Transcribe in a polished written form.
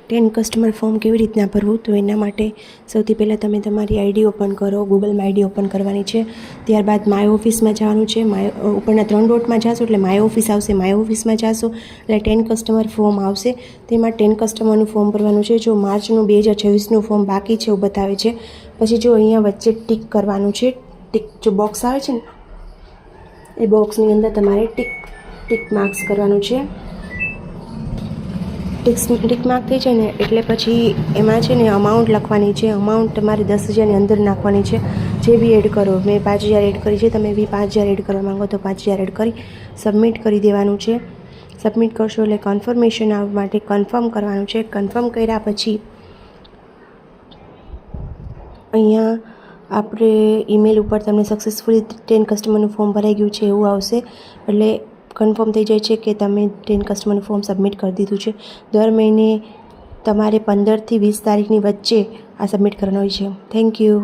10 customer form કેવી રીતના ભરવું, તો એના માટે સૌથી પહેલાં તમે તમારી આઈડી ઓપન કરો. ગૂગલમાં આઈડી ઓપન કરવાની છે. ત્યારબાદ માય ઓફિસમાં જવાનું છે. ઉપરના 3 ડોટમાં જાશો એટલે માય ઓફિસ આવશે. માય ઓફિસમાં જાશો એટલે 10 કસ્ટમર ફોર્મ આવશે. તેમાં 10 કસ્ટમરનું ફોર્મ ભરવાનું છે. જો માર્ચનું 2024નું ફોર્મ બાકી છે એવું બતાવે છે. પછી જો અહીંયા વચ્ચે ટિક કરવાનું છે. ટિક જો બોક્સ આવે છે ને એ બોક્સની અંદર તમારે ટિક માર્ક્સ કરવાનું છે. ટિક માર્ક થઈ જાય ને એટલે પછી એમાં છે ને અમાઉન્ટ લખવાની છે. અમાઉન્ટ તમારે 10,000ની અંદર નાખવાની છે. જે બી એડ કરો, મેં 5,000 એડ કરી છે, તમે બી 5,000 એડ કરવા માંગો તો 5,000 એડ કરી સબમિટ કરી દેવાનું છે. સબમિટ કરશો એટલે કન્ફર્મેશન આવવા માટે કન્ફર્મ કરવાનું છે. કન્ફર્મ કર્યા પછી અહીંયા આપણે ઈમેલ ઉપર તમને સક્સેસફુલી 10 કસ્ટમરનું ફોર્મ ભરાઈ ગયું છે એવું આવશે. એટલે કન્ફર્મ થઈ જાય છે કે તમે 10 કસ્ટમરનું ફોર્મ સબમિટ કરી દીધું છે. દર મહિને તમારે 15 થી 20 તારીખની વચ્ચે આ સબમિટ કરવાનું હોય છે. Thank you.